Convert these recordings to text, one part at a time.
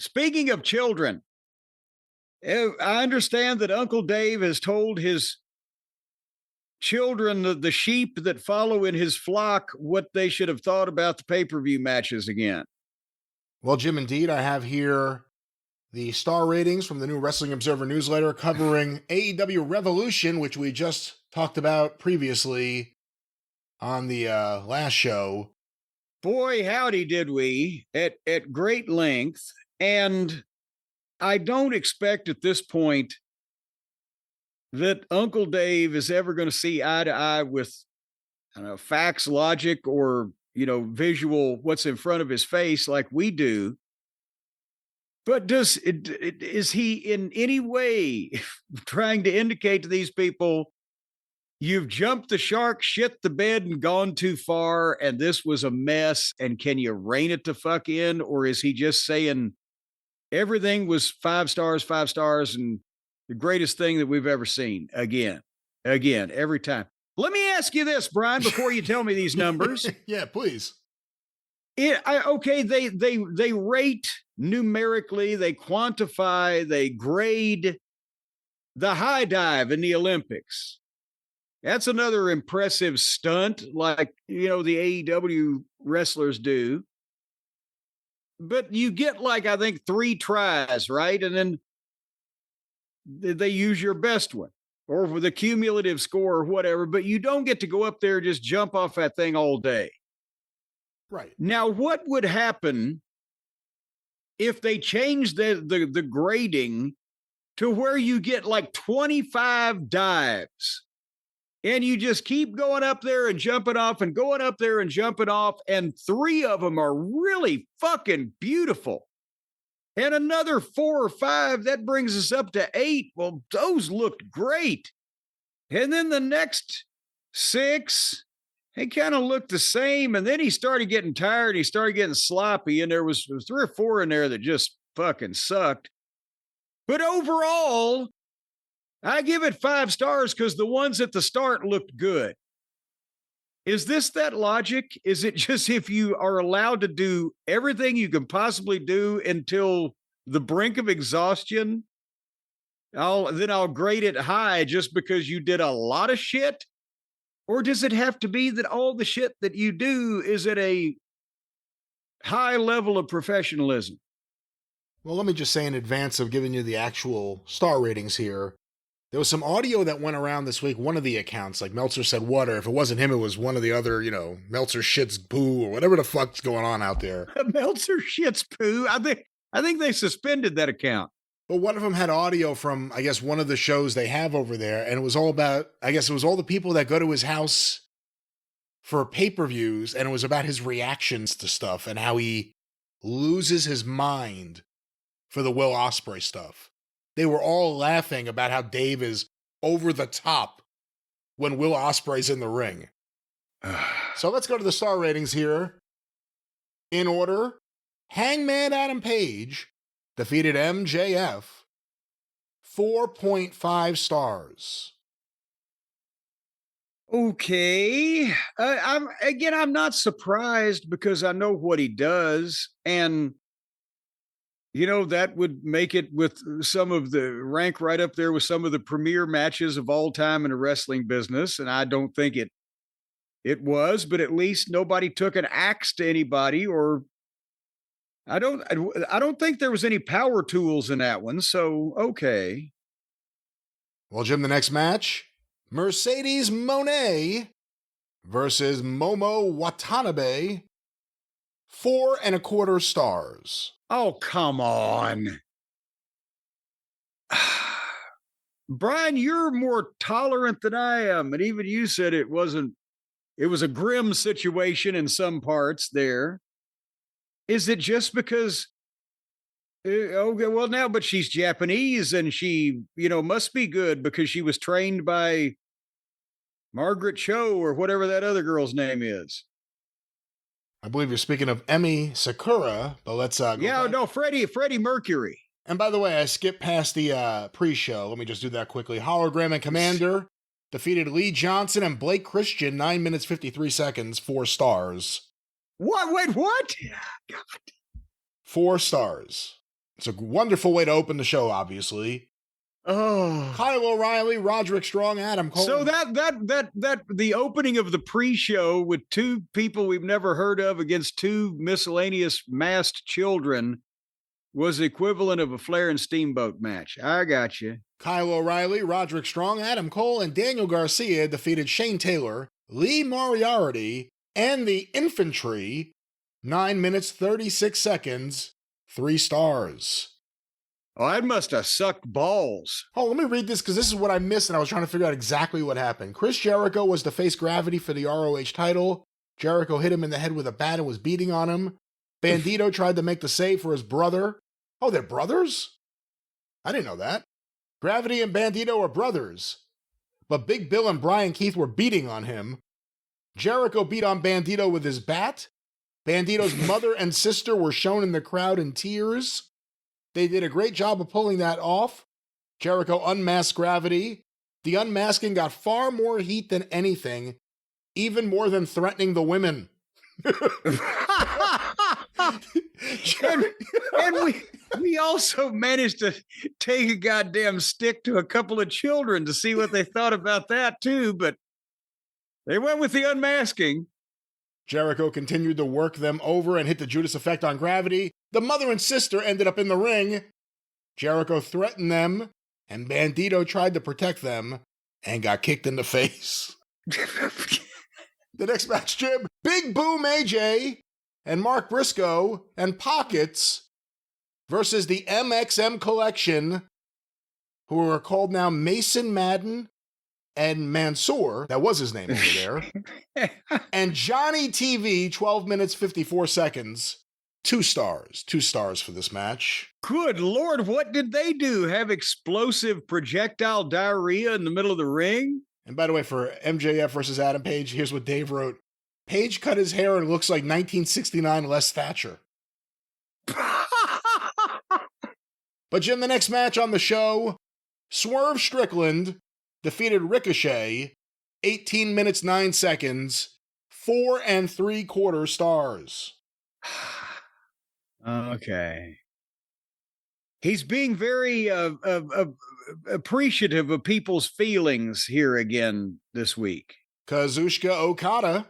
Speaking of children, I understand that Uncle Dave has told his children, the sheep that follow in his flock, what they should have thought about the pay-per-view matches again. Well, Jim, indeed, I have here the star ratings from the new Wrestling Observer newsletter covering AEW Revolution, which we just talked about previously on the last show. Boy, howdy did we, at great length. And I don't expect at this point that Uncle Dave is ever going to see eye to eye with, I don't know, facts, logic, or, visual, what's in front of his face like we do. But is he in any way trying to indicate to these people, you've jumped the shark, shit the bed, and gone too far, and this was a mess, and can you rein it the fuck in? Or is he just saying everything was 5 stars, and the greatest thing that we've ever seen? Again, every time. Let me ask you this, Brian, before you tell me these numbers. Yeah, please. They rate numerically, they quantify, they grade the high dive in the Olympics. That's another impressive stunt, like, the AEW wrestlers do. But you get, like, I think 3 tries, right? And then they use your best one or with a cumulative score or whatever, but you don't get to go up there and just jump off that thing all day. Right. Now, what would happen if they changed the grading to where you get like 25 dives and you just keep going up there and jumping off and going up there and jumping off, and 3 of them are really fucking beautiful, and another 4 or 5, that brings us up to 8. Well, those looked great. And then the next 6, he kind of looked the same, and then he started getting tired. He started getting sloppy, and there was 3 or 4 in there that just fucking sucked. But overall, I give it 5 stars because the ones at the start looked good. Is this that logic? Is it just if you are allowed to do everything you can possibly do until the brink of exhaustion, I'll grade it high just because you did a lot of shit? Or does it have to be that all the shit that you do is at a high level of professionalism? Well, let me just say in advance of giving you the actual star ratings here, there was some audio that went around this week. One of the accounts, like Meltzer said water. If it wasn't him, it was one of the other, Meltzer shits poo or whatever the fuck's going on out there. Meltzer shits poo? I think they suspended that account. But one of them had audio from, I guess, one of the shows they have over there. And it was all about, I guess it was all the people that go to his house for pay-per-views. And it was about his reactions to stuff and how he loses his mind for the Will Ospreay stuff. They were all laughing about how Dave is over the top when Will Ospreay's in the ring. So let's go to the star ratings here. In order, Hangman Adam Page defeated MJF, 4.5 stars. Okay. I'm not surprised because I know what he does. And that would make it with some of the rank right up there with some of the premier matches of all time in the wrestling business. And I don't think it was, but at least nobody took an axe to anybody, or I don't think there was any power tools in that one. So, okay. Well, Jim, the next match, Mercedes Moné versus Momo Watanabe, 4.25 stars. Oh, come on. Brian, you're more tolerant than I am. And even you said it was a grim situation in some parts there. Is it just because, okay, well now, but she's Japanese and she, must be good because she was trained by Margaret Cho or whatever that other girl's name is. I believe you're speaking of Emi Sakura, but let's go back. No, Freddie Mercury. And by the way, I skipped past the pre-show. Let me just do that quickly. Hologram and Commander defeated Lee Johnson and Blake Christian, 9 minutes, 53 seconds, 4 stars. What? Wait, what? God. 4 stars. It's a wonderful way to open the show, obviously. Oh, Kyle O'Reilly, Roderick Strong, Adam Cole. so that the opening of the pre-show with two people we've never heard of against two miscellaneous masked children was the equivalent of a Flair and Steamboat match. I got you. Kyle O'Reilly, Roderick Strong, Adam Cole, and Daniel Garcia defeated Shane Taylor, Lee Moriarty, and the Infantry. 9 minutes, 36 seconds, 3 stars. Oh, that must have sucked balls. Oh, let me read this because this is what I missed and I was trying to figure out exactly what happened. Chris Jericho was to face Gravity for the ROH title. Jericho hit him in the head with a bat and was beating on him. Bandito tried to make the save for his brother. Oh, they're brothers? I didn't know that. Gravity and Bandito are brothers. But Big Bill and Brian Keith were beating on him. Jericho beat on Bandito with his bat. Bandito's mother and sister were shown in the crowd in tears. They did a great job of pulling that off. Jericho unmasked Gravity. The unmasking got far more heat than anything, even more than threatening the women. and we also managed to take a goddamn stick to a couple of children to see what they thought about that too, but they went with the unmasking. Jericho continued to work them over and hit the Judas effect on Gravity. The mother and sister ended up in the ring. Jericho threatened them, and Bandito tried to protect them and got kicked in the face. The next match, Jim, Big Boom AJ and Mark Briscoe and Pockets versus the MXM Collection, who are called now Mason Madden and Mansoor, that was his name over there, and Johnny TV, 12 minutes, 54 seconds, 2 stars. 2 stars for this match. Good Lord, what did they do? Have explosive projectile diarrhea in the middle of the ring? And by the way, for MJF versus Adam Page, here's what Dave wrote. Page cut his hair and looks like 1969 Les Thatcher. But Jim, the next match on the show, Swerve Strickland defeated Ricochet, 18 minutes, 9 seconds, 4 3/4 stars. Okay. He's being very appreciative of people's feelings here again this week. Kazuchika Okada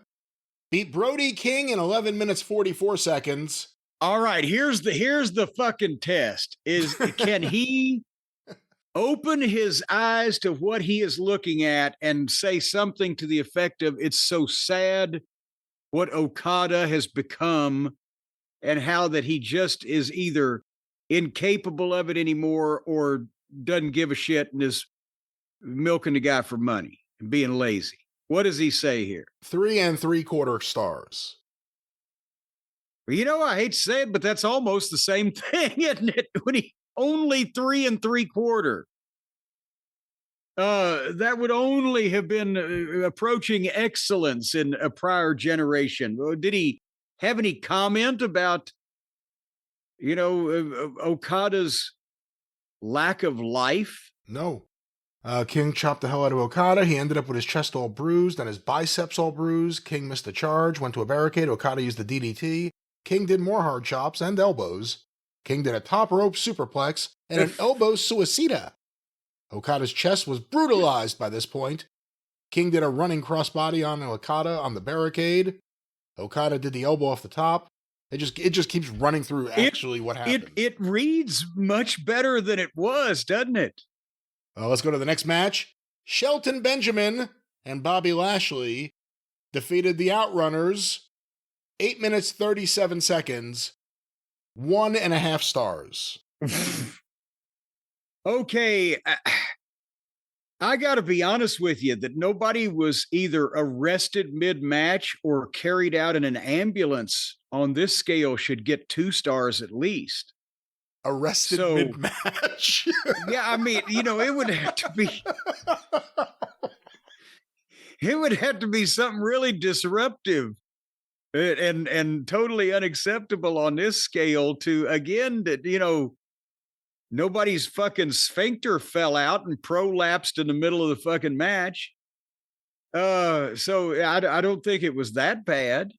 beat Brody King in 11 minutes, 44 seconds. All right, here's the fucking test. Can he open his eyes to what he is looking at and say something to the effect of, it's so sad what Okada has become and how that he just is either incapable of it anymore or doesn't give a shit and is milking the guy for money and being lazy. What does he say here? 3 3/4 stars. Well, you know, I hate to say it, but that's almost the same thing, isn't it? When he only 3 3/4. That would only have been approaching excellence in a prior generation. Did he have any comment about, Okada's lack of life? No. King chopped the hell out of Okada. He ended up with his chest all bruised and his biceps all bruised. King missed a charge, went to a barricade. Okada used the DDT. King did more hard chops and elbows. King did a top rope superplex and an elbow suicida. Okada's chest was brutalized by this point. King did a running crossbody on Okada on the barricade. Okada did the elbow off the top. It just keeps running through what happened. It reads much better than it was, doesn't it? Let's go to the next match. Shelton Benjamin and Bobby Lashley defeated the Outrunners. 8 minutes, 37 seconds, 1.5 stars. Okay, I got to be honest with you that nobody was either arrested mid-match or carried out in an ambulance on this scale should get 2 stars at least. Arrested mid-match? Yeah, I mean, it would have to be... It would have to be something really disruptive and totally unacceptable on this scale to, again, that, nobody's fucking sphincter fell out and prolapsed in the middle of the fucking match. So I don't think it was that bad.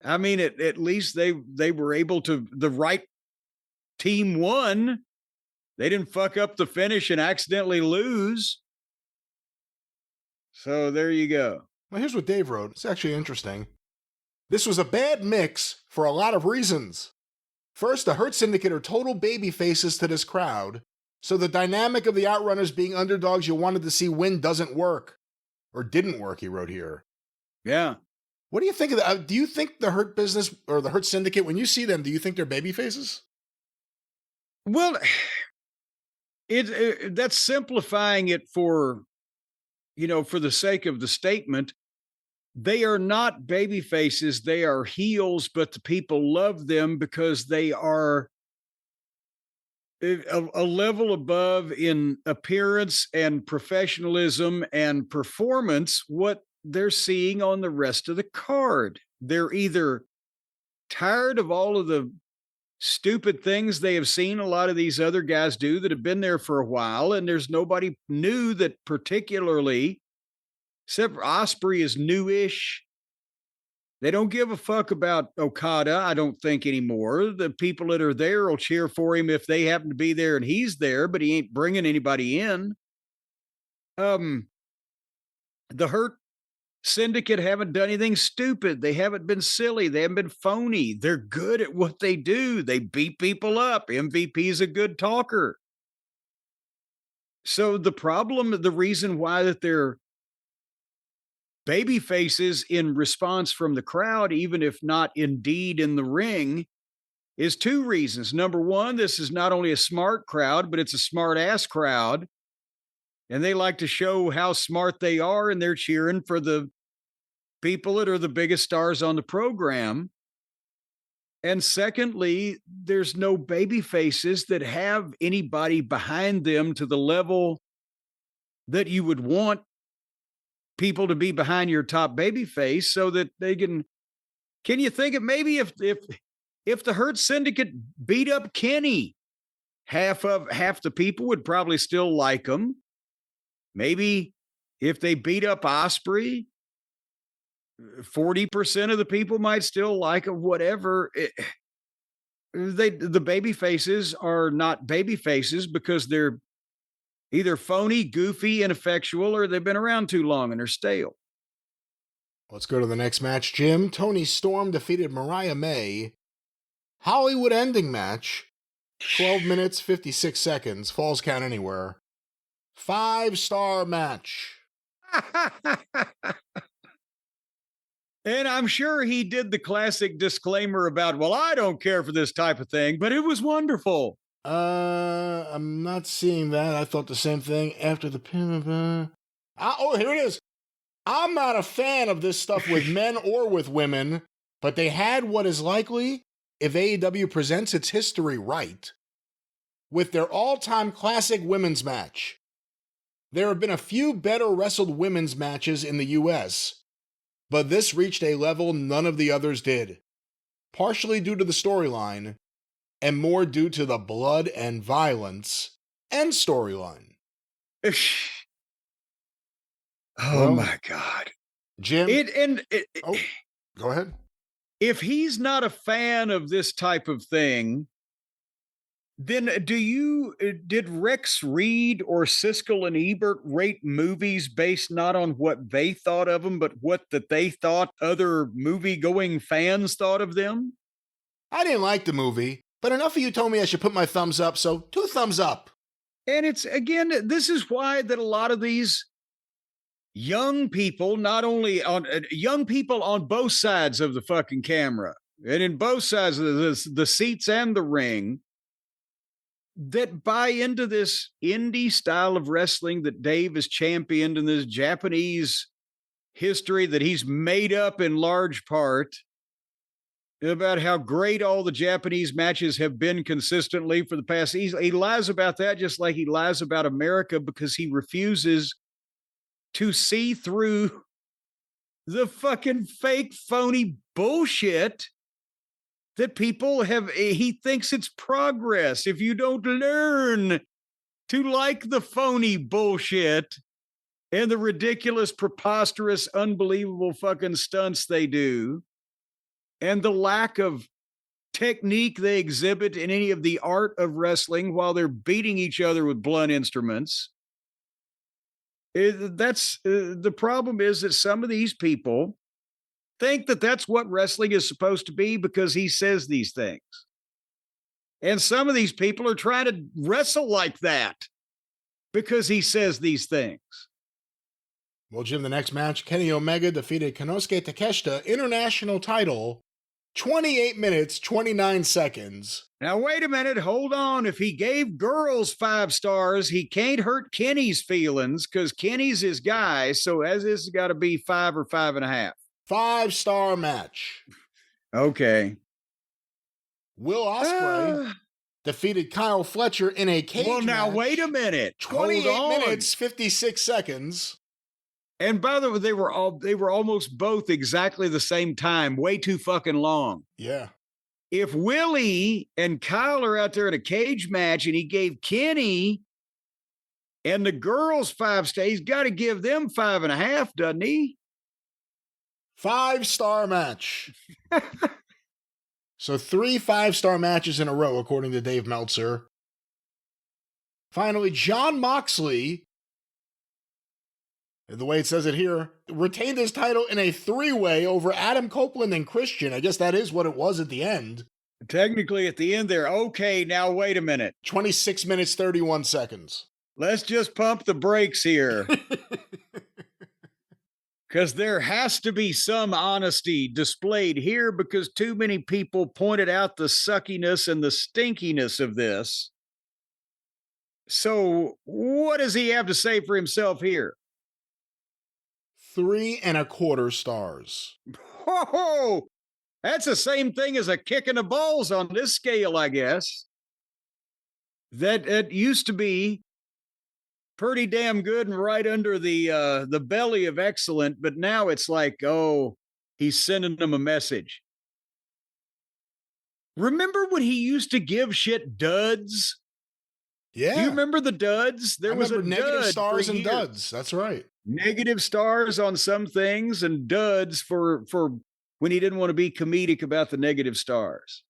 I mean, at least they were able to, the right team won. They didn't fuck up the finish and accidentally lose. So there you go. Well, here's what Dave wrote. It's actually interesting. This was a bad mix for a lot of reasons. First, the Hurt Syndicate are total baby faces to this crowd, so the dynamic of the Outrunners being underdogs you wanted to see win doesn't work. Or didn't work, he wrote here. Yeah. What do you think of that? Do you think the Hurt business or the Hurt Syndicate, when you see them, do you think they're baby faces? Well, that's simplifying it for, for the sake of the statement. They are not baby faces. They are heels, but the people love them because they are a level above in appearance and professionalism and performance what they're seeing on the rest of the card. They're either tired of all of the stupid things they have seen a lot of these other guys do that have been there for a while, and there's nobody new that particularly, except for Osprey, is newish. They don't give a fuck about Okada, I don't think, anymore. The people that are there will cheer for him if they happen to be there and he's there, but he ain't bringing anybody in. The Hurt Syndicate haven't done anything stupid. They haven't been silly. They haven't been phony. They're good at what they do. They beat people up. MVP's a good talker. So the reason why that they're baby faces in response from the crowd, even if not indeed in the ring, is two reasons. Number one, this is not only a smart crowd, but it's a smart ass crowd. And they like to show how smart they are, and they're cheering for the people that are the biggest stars on the program. And secondly, there's no baby faces that have anybody behind them to the level that you would want people to be behind your top baby face, so that they can you think of maybe if the Hurt Syndicate beat up Kenny, half the people would probably still like him. Maybe if they beat up Osprey, 40% of the people might still like him, whatever. The baby faces are not baby faces because they're either phony, goofy, ineffectual, or they've been around too long and are stale. Let's go to the next match, Jim. Toni Storm defeated Mariah May. Hollywood ending match. 12 minutes, 56 seconds. Falls count anywhere. 5-star match. And I'm sure he did the classic disclaimer about, well, I don't care for this type of thing, but it was wonderful. I'm not seeing that. I thought the same thing after the pin. Oh, here it is. I'm not a fan of this stuff with men or with women, but they had what is likely, if AEW presents its history right, with their all-time classic women's match. There have been a few better wrestled women's matches in the US, but this reached a level none of the others did, partially due to the storyline, and more due to the blood and violence and storyline. My God. Jim. Go ahead. If he's not a fan of this type of thing, then did Rex Reed or Siskel and Ebert rate movies based not on what they thought of them, but what that they thought other movie-going fans thought of them? I didn't like the movie, but enough of you told me I should put my thumbs up, so 2 thumbs up. And it's, again, this is why that a lot of these young people, not only on young people on both sides of the fucking camera and in both sides of the seats and the ring, that buy into this indie style of wrestling that Dave has championed in this Japanese history that he's made up in large part, about how great all the Japanese matches have been consistently for the past. He lies about that just like he lies about America, because he refuses to see through the fucking fake, phony bullshit that people have. He thinks it's progress if you don't learn to like the phony bullshit and the ridiculous, preposterous, unbelievable fucking stunts they do, and the lack of technique they exhibit in any of the art of wrestling while they're beating each other with blunt instruments. The problem is that some of these people think that that's what wrestling is supposed to be because he says these things. And some of these people are trying to wrestle like that because he says these things. Well, Jim, the next match, Kenny Omega defeated Konosuke Takeshita, international title, 28 minutes, 29 seconds. Now, wait a minute. Hold on. If he gave girls 5 stars, he can't hurt Kenny's feelings because Kenny's his guy. So as this has got to be 5 or 5.5. 5-star match. Okay. Will Ospreay defeated Kyle Fletcher in a cage match. Well, now, wait a minute. 28 minutes, 56 seconds. And by the way, they were almost both exactly the same time, way too fucking long. Yeah. If Willie and Kyle are out there in a cage match and he gave Kenny and the girls 5 stars, he's got to give them 5.5, doesn't he? 5-star match. So 3 5-star matches in a row, according to Dave Meltzer. Finally, Jon Moxley, the way it says it here, retained his title in a 3-way over Adam Copeland and Christian. I guess that is what it was at the end. Technically at the end there. Okay, now wait a minute. 26 minutes, 31 seconds. Let's just pump the brakes here. Because there has to be some honesty displayed here because too many people pointed out the suckiness and the stinkiness of this. So what does he have to say for himself here? 3.25 stars. Whoa! That's the same thing as a kick in the balls on this scale, I guess. That it used to be pretty damn good and right under the belly of excellent, but now it's like, oh, he's sending them a message. Remember when he used to give shit duds? Yeah. Do you remember the duds? There was a negative dud stars for and years. duds. That's right. Negative stars on some things and duds for when he didn't want to be comedic about the negative stars.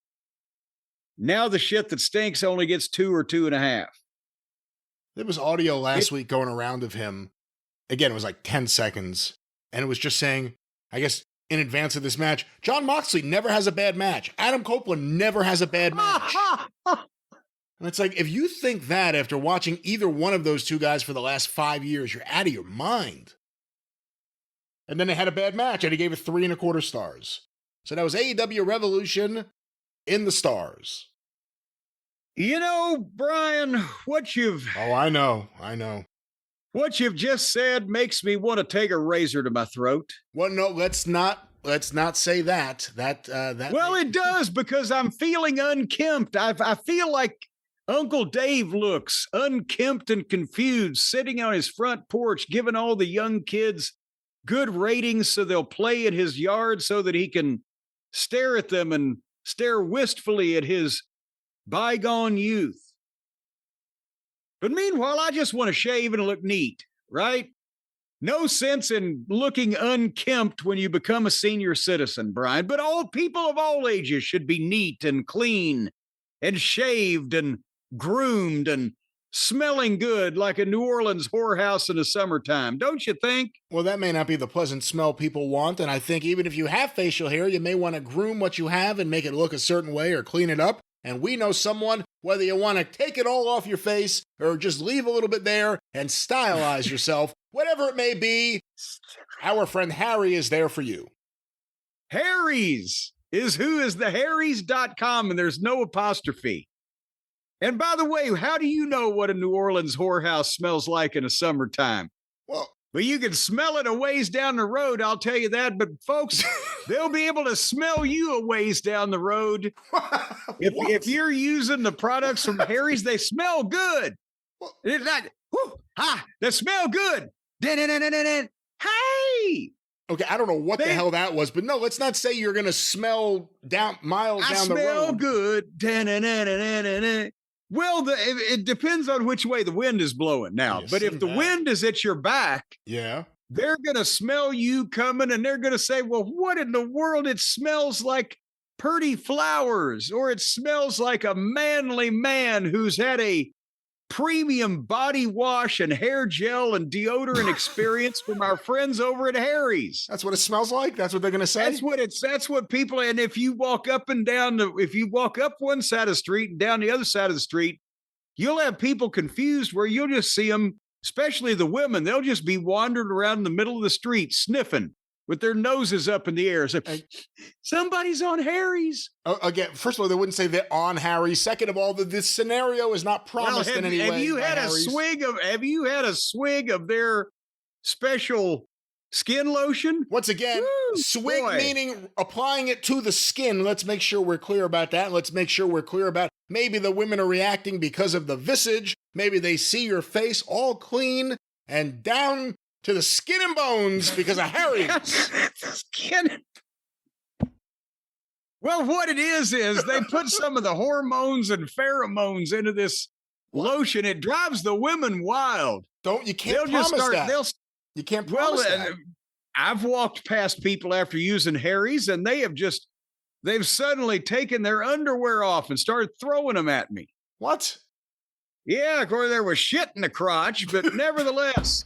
Now the shit that stinks only gets 2 or 2.5. There was audio last week going around of him. Again, it was like 10 seconds. And it was just saying, I guess in advance of this match, Jon Moxley never has a bad match. Adam Copeland never has a bad match. And it's like, if you think that after watching either one of those two guys for the last 5 years, you're out of your mind. And then they had a bad match, and he gave it 3.25 stars. So that was AEW Revolution in the stars. You know, Brian, what you've... Oh, I know. What you've just said makes me want to take a razor to my throat. Well, no, let's not say that. Well, it does, because I'm feeling unkempt. I feel like Uncle Dave looks unkempt and confused, sitting on his front porch, giving all the young kids good ratings so they'll play in his yard so that he can stare at them and stare wistfully at his bygone youth. But meanwhile, I just want to shave and look neat, right? No sense in looking unkempt when you become a senior citizen, Brian, but all people of all ages should be neat and clean and shaved and groomed and smelling good like a New Orleans whorehouse in the summertime, don't you think? Well, that may not be the pleasant smell people want, and I think even if you have facial hair, you may want to groom what you have and make it look a certain way or clean it up. And we know someone, whether you want to take it all off your face or just leave a little bit there and stylize yourself, whatever it may be, our friend Harry is there for you. Harry's is the Harry's.com, and there's no apostrophe. And by the way, how do you know what a New Orleans whorehouse smells like in the summertime? Well, you can smell it a ways down the road, I'll tell you that. But folks, they'll be able to smell you a ways down the road. If you're using the products from Harry's, they smell good. It's not, they smell good. Hey! Okay, I don't know what the hell that was, but no, let's not say you're going to smell miles down the road. I smell good. Well, it depends on which way the wind is blowing now. But if the wind is at your back, yeah, they're going to smell you coming, and they're going to say, well, what in the world? It smells like pretty flowers, or it smells like a manly man who's had a premium body wash and hair gel and deodorant experience from our friends over at Harry's. That's what it smells like? That's what they're going to say? That's what people, and if you walk up and down, if you walk up one side of the street and down the other side of the street, you'll have people confused where you'll just see them, especially the women, they'll just be wandering around in the middle of the street sniffing with their noses up in the air. So, somebody's on Harry's. Again, first of all, they wouldn't say they're on Harry's. Second of all, this scenario is not promised in any way. Have you had a swig of their special skin lotion? Once again, swig meaning applying it to the skin. Let's make sure we're clear about that. Let's make sure we're clear about maybe the women are reacting because of the visage. Maybe they see your face all clean and down to the skin and bones because of Harry's. Well, what it is they put some of the hormones and pheromones into this lotion. It drives the women wild. You can't promise that. You can't promise that. I've walked past people after using Harry's, and they've suddenly taken their underwear off and started throwing them at me. What? Yeah, of course, there was shit in the crotch, but nevertheless,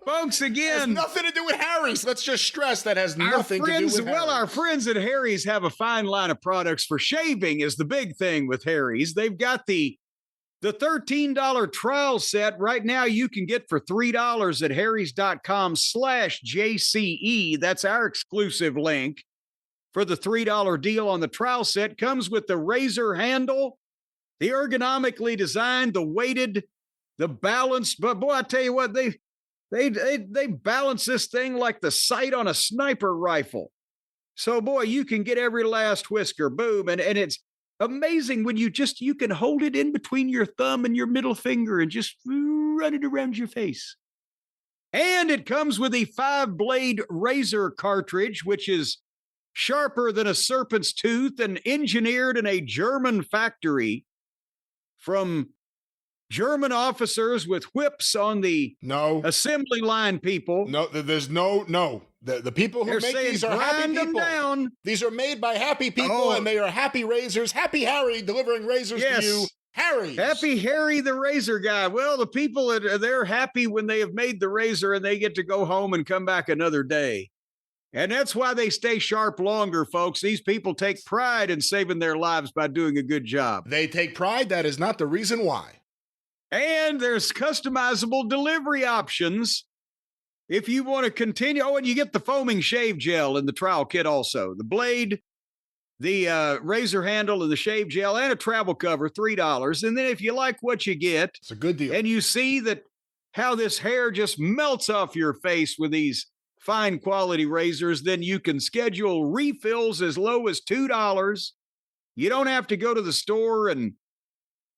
folks, again. It has nothing to do with Harry's. Let's just stress that has nothing to do with Harry's. Well, our friends at Harry's have a fine line of products for shaving is the big thing with Harry's. They've got the $13 trial set right now you can get for $3 at harrys.com/JCE. That's our exclusive link for the $3 deal on the trial set. Comes with the razor handle, the ergonomically designed, the weighted, the balanced. But boy, I tell you what, they balance this thing like the sight on a sniper rifle. So boy, you can get every last whisker, boom, and it's amazing when you can hold it in between your thumb and your middle finger and just run it around your face. And it comes with a 5-blade razor cartridge, which is sharper than a serpent's tooth and engineered in a German factory from German officers with whips on the assembly line, people. No, there's no. The people who make these are happy people. Down. These are made by happy people, and they are happy razors. Happy Harry delivering razors to you. Harry. Happy Harry, the razor guy. Well, the people, they're happy when they have made the razor and they get to go home and come back another day. And that's why they stay sharp longer, folks. These people take pride in saving their lives by doing a good job. They take pride. That is not the reason why. And there's customizable delivery options if you want to continue. Oh, and you get the foaming shave gel in the trial kit also. The blade, the razor handle, and the shave gel, and a travel cover, $3. And then if you like what you get, it's a good deal. And you see that how this hair just melts off your face with these fine quality razors, then you can schedule refills as low as $2. You don't have to go to the store and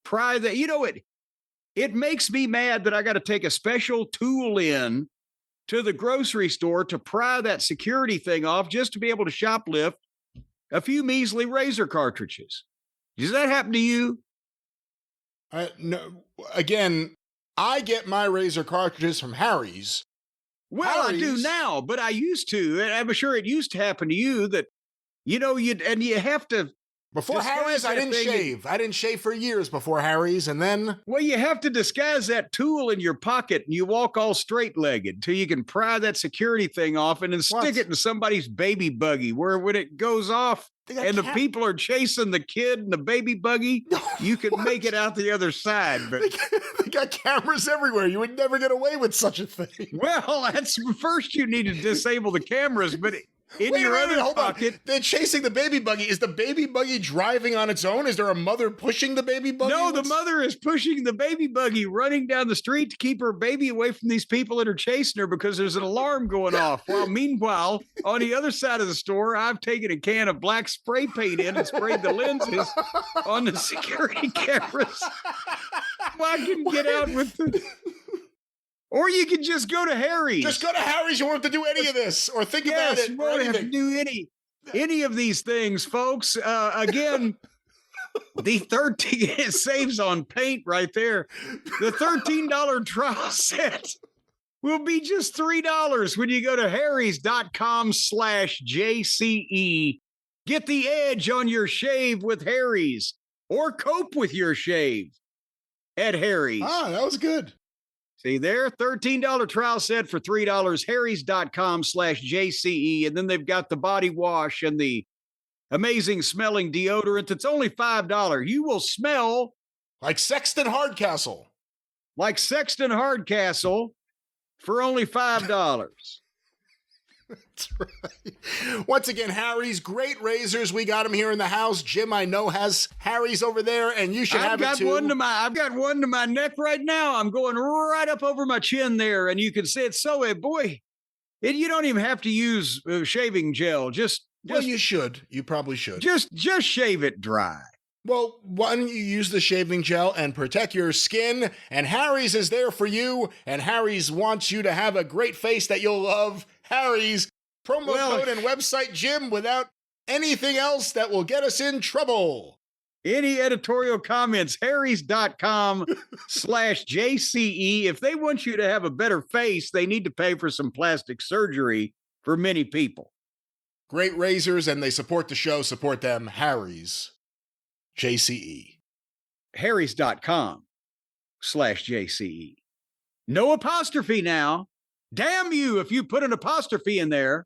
pry that. You know, it makes me mad that I got to take a special tool in to the grocery store to pry that security thing off just to be able to shoplift a few measly razor cartridges. Does that happen to you? No. Again, I get my razor cartridges from Harry's. Well, I do now, but I used to. And I'm sure it used to happen to you that, you have to. Before Harry's, I didn't shave. I didn't shave for years before Harry's, and then... Well, you have to disguise that tool in your pocket, and you walk all straight-legged until you can pry that security thing off and then stick it in somebody's baby buggy, where when it goes off and the people are chasing the kid in the baby buggy, you can make it out the other side. But they got cameras everywhere. You would never get away with such a thing. Well, first you need to disable the cameras, but... Hold on. They're chasing the baby buggy. Is the baby buggy driving on its own? Is there a mother pushing the baby buggy? No, the mother is pushing the baby buggy, running down the street to keep her baby away from these people that are chasing her because there's an alarm going off. While meanwhile, on the other side of the store, I've taken a can of black spray paint in and sprayed the lenses on the security cameras. Well, I can get out with the... Or you can just go to Harry's. Just go to Harry's. You won't have to do any of this or think about it. You won't have to do any of these things, folks. Again, the 13, it saves on paint right there. The $13 trial set will be just $3 when you go to harrys.com/JCE. Get the edge on your shave with Harry's, or cope with your shave at Harry's. Ah, that was good. See there, $13 trial set for $3, harrys.com/JCE. And then they've got the body wash and the amazing smelling deodorant. It's only $5. You will smell like Sexton Hardcastle. Like Sexton Hardcastle for only $5. That's right. Once again, Harry's, great razors. We got them here in the house. Jim, I know, has Harry's over there, and you should have it too. I've got one to my neck right now. I'm going right up over my chin there, and you can see it's so, boy, you don't even have to use shaving gel. Well, you should. You probably should. Just shave it dry. Well, why don't you use the shaving gel and protect your skin? And Harry's is there for you, and Harry's wants you to have a great face that you'll love. Harry's, promo code and website, Jim, without anything else that will get us in trouble. Any editorial comments, harrys.com/JCE. If they want you to have a better face, they need to pay for some plastic surgery for many people. Great razors, and they support the show. Support them. Harry's, JCE. harrys.com/JCE. No apostrophe now. Damn you if you put an apostrophe in there.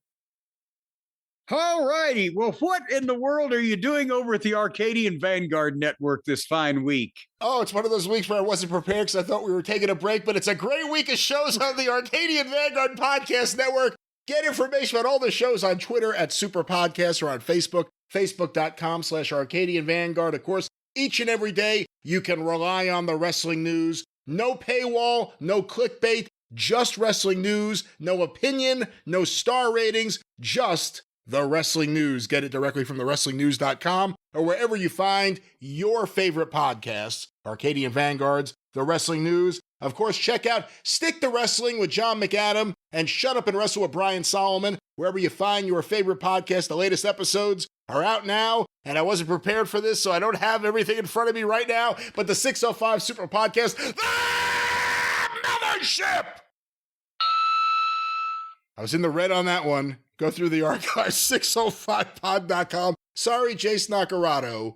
All righty. Well, what in the world are you doing over at the Arcadian Vanguard Network this fine week? Oh, it's one of those weeks where I wasn't prepared because I thought we were taking a break, but it's a great week of shows on the Arcadian Vanguard Podcast Network. Get information about all the shows on Twitter at Superpodcast or on Facebook, facebook.com/Arcadian Vanguard. Of course, each and every day you can rely on the wrestling news. No paywall, no clickbait. Just wrestling news, no opinion, no star ratings, just the wrestling news. Get it directly from thewrestlingnews.com or wherever you find your favorite podcasts. Arcadian Vanguard's The Wrestling News. Of course, check out Stick to Wrestling with John McAdam and Shut Up and Wrestle with Brian Solomon. Wherever you find your favorite podcast, the latest episodes are out now. And I wasn't prepared for this, so I don't have everything in front of me right now. But the 605 Super Podcast, the Mothership! I was in the red on that one. Go through the archive, 605pod.com. Sorry, Jace Nacarado.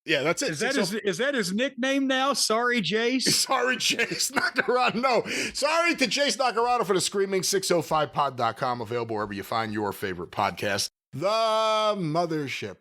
Yeah, that's it. Is that his nickname now? Sorry, Jace? Sorry, Jace Nacarado. No. Sorry to Jace Nacarado for the screaming. 605pod.com. Available wherever you find your favorite podcast. The Mothership.